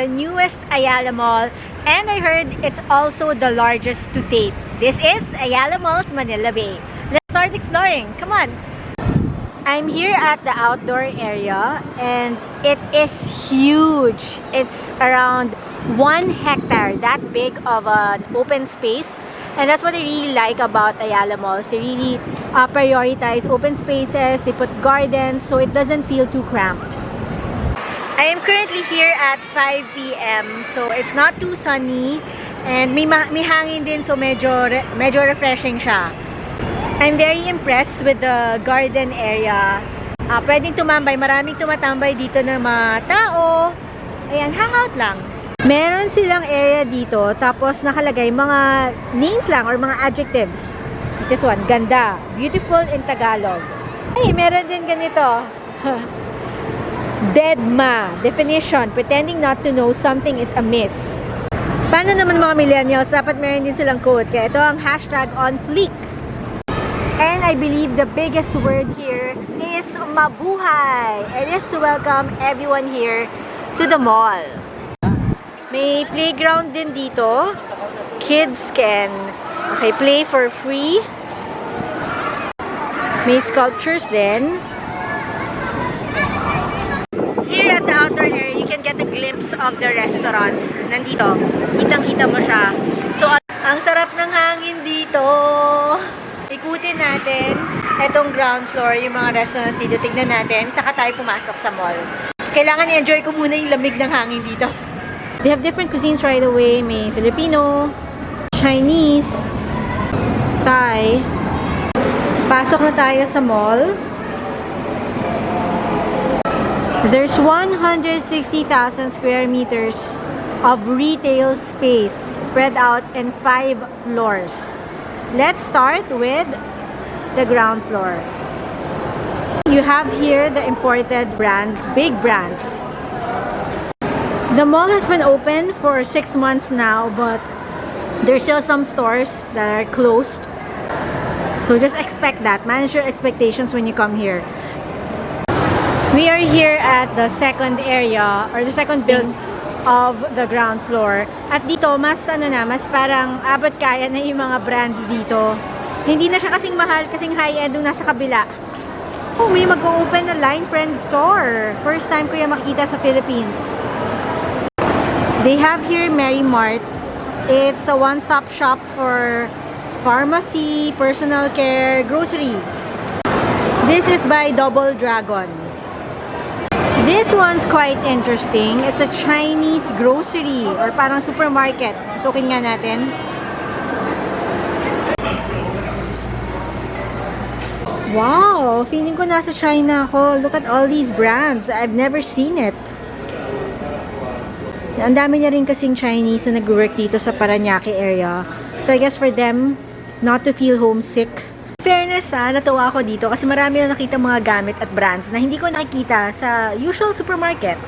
the newest Ayala Mall, and I heard it's also the largest to date. This is Ayala Malls Manila Bay. Let's start exploring. Come on! I'm here at the outdoor area and it is huge. It's around 1 hectare, that big of an open space. And that's what I really like about Ayala Malls. They really prioritize open spaces, they put gardens so it doesn't feel too cramped. I am currently here at 5 p.m. so it's not too sunny and may hangin din so medyo refreshing siya. I'm very impressed with the garden area. Pwedeng tumambay, maraming tumatambay dito ng mga tao. Ayan, hangout lang. Meron silang area dito, tapos nakalagay mga names lang or mga adjectives. This one, ganda, beautiful in Tagalog. Hey, meron din ganito. Deadma, definition, pretending not to know something is amiss. Paano naman mga millennials, dapat meron din silang quote. Kaya ito ang hashtag on fleek. And I believe the biggest word here is mabuhay. It is to welcome everyone here to the mall. May playground din dito. Kids can play for free. May sculptures din. Here at the outdoor area, you can get a glimpse of the restaurants. Nandito, kitang-kita mo siya. So, ang sarap ng hangin dito. Ikutin natin itong ground floor, yung mga restaurants dito. Tignan natin, saka tayo pumasok sa mall. Kailangan i-enjoy ko muna yung lamig ng hangin dito. They have different cuisines right away. May Filipino, Chinese, Thai. Pasok na tayo sa mall. There's 160,000 square meters of retail space spread out in 5 floors. Let's start with the ground floor. You have here the imported brands, big brands. The mall has been open for 6 months now, but there's still some stores that are closed. So just expect that. Manage your expectations when you come here. We are here at the second area or the second building of the ground floor. At dito, mas parang abot kaya na yung mga brands dito. Hindi na siya kasing mahal, kasing high-end nung nasa kabila. Oh, may mag-open na Line Friend store. First time ko yung makita sa Philippines. They have here Mart. It's a one-stop shop for pharmacy, personal care, grocery. This is by Double Dragon. This one's quite interesting. It's a Chinese grocery or parang supermarket. Sukin nga natin. Wow! Feeling ko nasa China ako. Look at all these brands. I've never seen it. Ang dami niya rin kasing Chinese na nag-work dito sa Parañaque area. So I guess for them, not to feel homesick. Fairness natuwa ako dito kasi marami na nakita mga gamit at brands na hindi ko nakikita sa usual supermarket.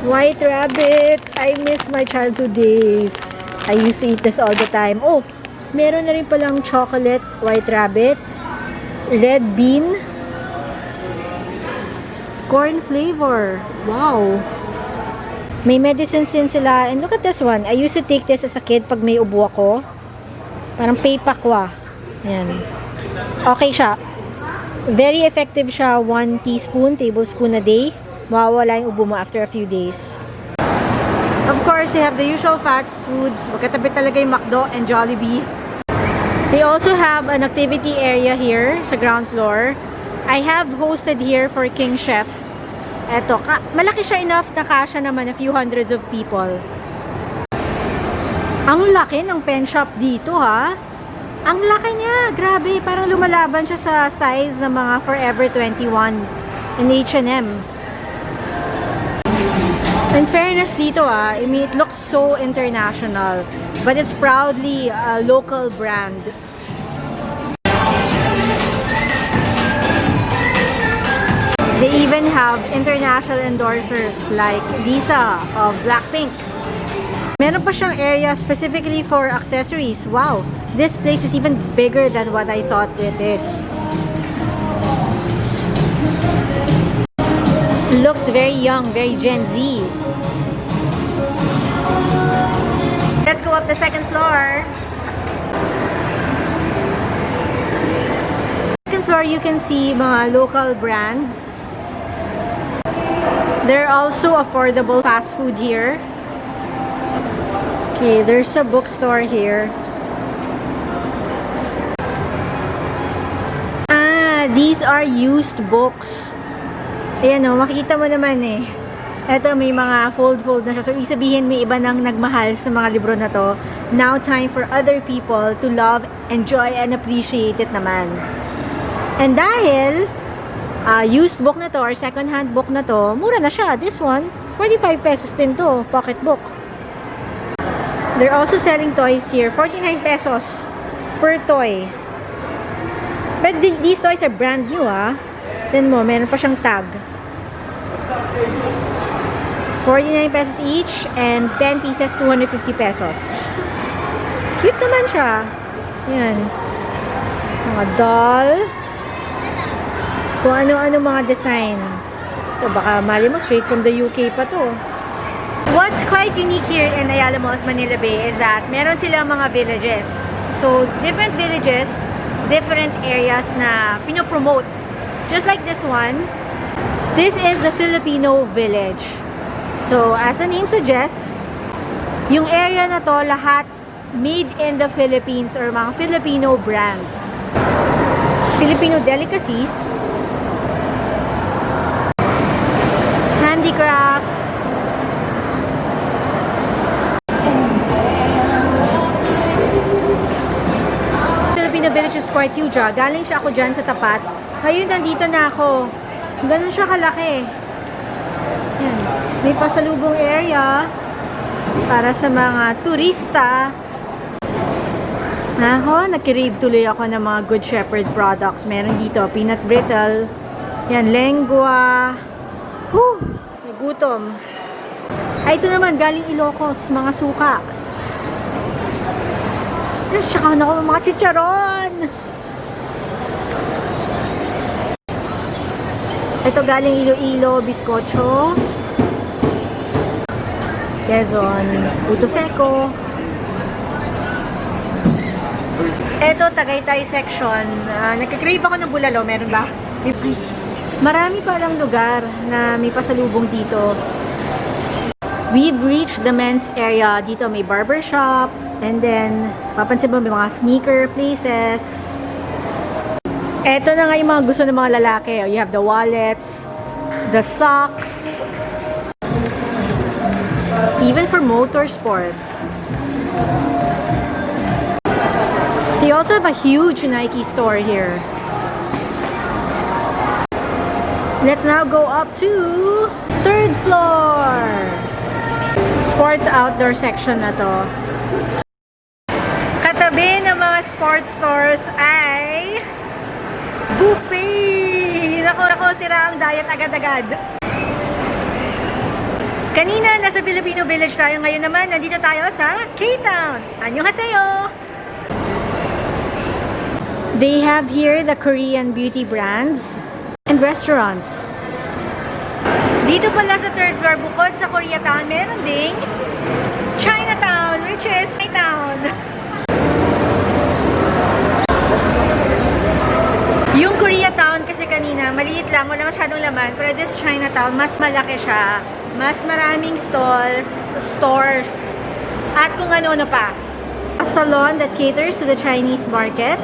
White Rabbit! I miss my childhood days. I used to eat this all the time. Oh, meron na rin palang chocolate White Rabbit, red bean, corn flavor. Wow! May medicines din sila. And look at this one. I used to take this as a kid pag may ubo ako. Parang paypakwa. Ayan. Okay siya. Very effective siya. 1 tablespoon a day. Mawawala yung ubo mo after a few days. Of course, they have the usual fast foods. Magkatabi talaga yung McDo and Jollibee. They also have an activity area here sa ground floor. I have hosted here for King Chef. Eto, malaki siya enough na kasya naman a few hundreds of people. Ang laki ng pen shop dito ha. Ang laki niya, grabe, parang lumalaban siya sa size ng mga Forever 21 and H&M. In fairness dito I mean, it looks so international, but it's proudly a local brand. They even have international endorsers like Lisa of Blackpink. Meron pa siyang area specifically for accessories. Wow, this place is even bigger than what I thought it is. Looks very young, very Gen Z. Let's go up the second floor. Second floor, you can see mga local brands. There are also affordable fast food here. Okay, there's a bookstore here. These are used books. Ayan o, makikita mo naman eh. Ito, may mga fold-fold na siya. So, ibig sabihin, may iba nang nagmahal sa mga libro na to. Now, time for other people to love, enjoy, and appreciate it naman. And dahil, used book na to, or second-hand book na to, mura na siya. This one, 45 pesos din to, pocket book. They're also selling toys here. 49 pesos per toy. But these toys are brand new, ah. Then mo, meron pa siyang tag. 49 pesos each and 10 pieces, 250 pesos. Cute naman siya. Yan. Mga doll. Kung ano-ano mga design. Ito, baka mali mo, straight from the UK pa to. What's quite unique here in Ayala Malls Manila Bay is that meron silang mga villages. So, different villages, different areas na pinopromote. Just like this one. This is the Filipino village. So, as the name suggests, yung area na to, lahat made in the Philippines or mga Filipino brands. Filipino delicacies, handicrafts, Filipino village is quite huge. Galing siya ako dyan sa tapat. Ngayon, nandito na ako. Ganun siya kalaki. Yan. May pasalubong area para sa mga turista. Nag-crave tuloy ako ng mga Good Shepherd products. Meron dito, peanut brittle. Yan, lengua. Nagutom. Ay, ito naman, galing Ilocos, mga suka. Tsaka na ako mga chicharon. Ito galing Iloilo, bizcocho. Quezon, puto seco. Ito, Tagaytay section. Nagka-crave ako ng bulalo. Meron ba? Marami palang lugar na may pasalubong dito. We've reached the men's area. Dito may barber shop. And then, papansin mo may mga sneaker places. Eto na nga yung mga gusto ng mga lalaki. You have the wallets, the socks, even for motorsports. They also have a huge Nike store here. Let's now go up to third floor. Sports outdoor section na to. Katabi ng mga sports stores ay buffet! Nako, sira ang diet agad-agad. Kanina, nasa Filipino Village tayo. Ngayon naman, nandito tayo sa K-Town. Annyeonghaseyo! They have here the Korean beauty brands and restaurants. Dito pala sa third floor, bukod sa Koreatown, meron ding Chinatown, which is K-Town. Yung Koreatown kasi kanina, maliit lang, wala masyadong laman. Pero this Chinatown, mas malaki siya. Mas maraming stalls, stores, at kung ano-ano pa. A salon that caters to the Chinese market.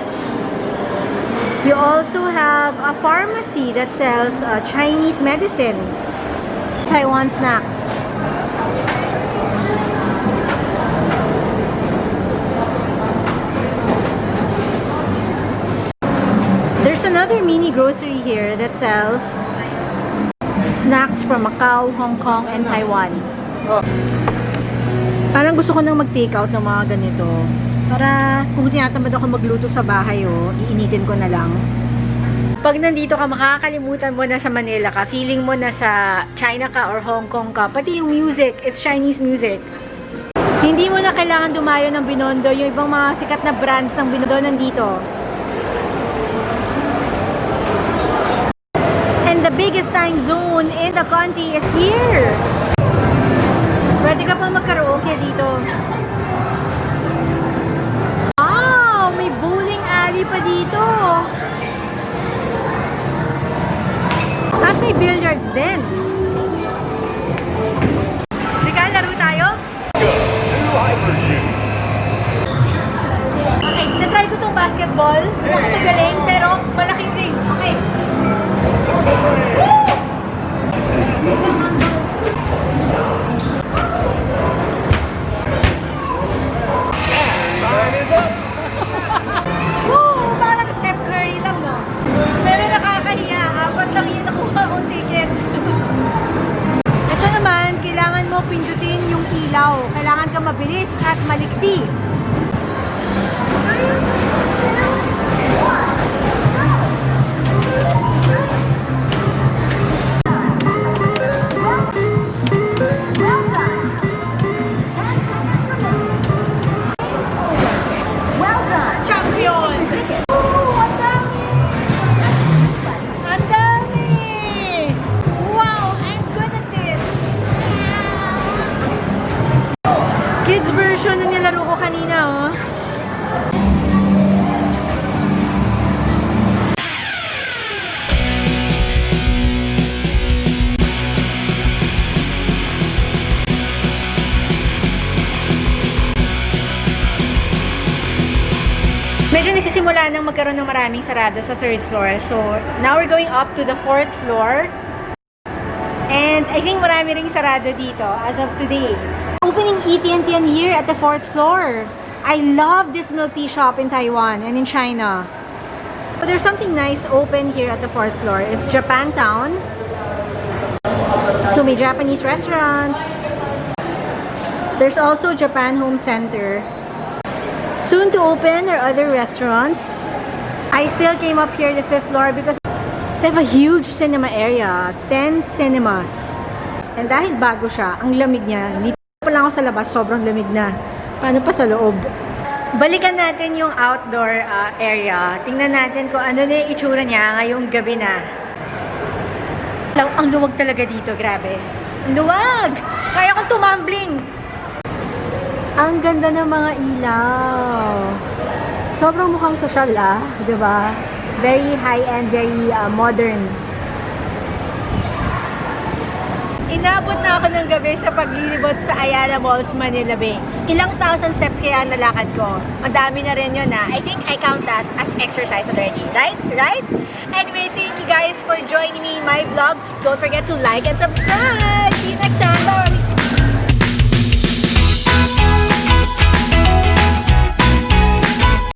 You also have a pharmacy that sells Chinese medicine. Taiwan snacks. There's another mini grocery here that sells snacks from Macau, Hong Kong, and Taiwan. Parang gusto ko nang mag-take out ng mga ganito. Para kung tinatamad ako magluto sa bahay, iinitin ko na lang. Pag nandito ka, makakalimutan mo na sa Manila ka. Feeling mo na sa China ka or Hong Kong ka. Pati yung music, it's Chinese music. Hindi mo na kailangan dumayo ng Binondo. Yung ibang mga sikat na brands ng Binondo nandito. And the biggest Timezone in the country is here. Pwede ka pa magkaraoke dito. Wow! May bowling alley pa dito. At may billiards din. Sige, laro tayo? Okay, na-try ko tong basketball. Hindi ako magaling, pero malaking ring. Okay. Woo! Parang Steph Curry lang, no? Pero nakakahiya. 4 lang yun nakuha kong ticket. Ito naman, kailangan mo pindutin yung ilaw. Kailangan ka mabilis at maliksi. Kids version na nilaro ko kanina, oh. Medyo nagsisimula nang magkaroon ng maraming sarado sa 3rd floor. So, now we're going up to the 4th floor. And I think marami ring sarado dito as of today. Opening ET&T here at the 4th floor. I love this milk tea shop in Taiwan and in China. But there's something nice open here at the 4th floor. It's Japantown. So may Japanese restaurants. There's also Japan Home Center. Soon to open are other restaurants. I still came up here the 5th floor because they have a huge cinema area. 10 cinemas. And dahil bago siya, ang lamig niya. Dito pa lang ako sa labas, sobrang lamig na. Paano pa sa loob? Balikan natin yung outdoor area. Tingnan natin kung ano na yung itsura niya ngayong gabi na. Ang luwag talaga dito, grabe. Ang luwag! Kaya kong tumambling! Ang ganda ng mga ilaw. Sobrang mukhang social, diba? Very high-end, very modern. Inabot na ako ng gabi sa paglilibot sa Ayala Malls Manila Bay. Ilang thousand steps kaya nalakad ko. Madami na rin yun, I think I count that as exercise already. Right? Right? Anyway, thank you guys for joining me in my vlog. Don't forget to like and subscribe. See you next time. Bye!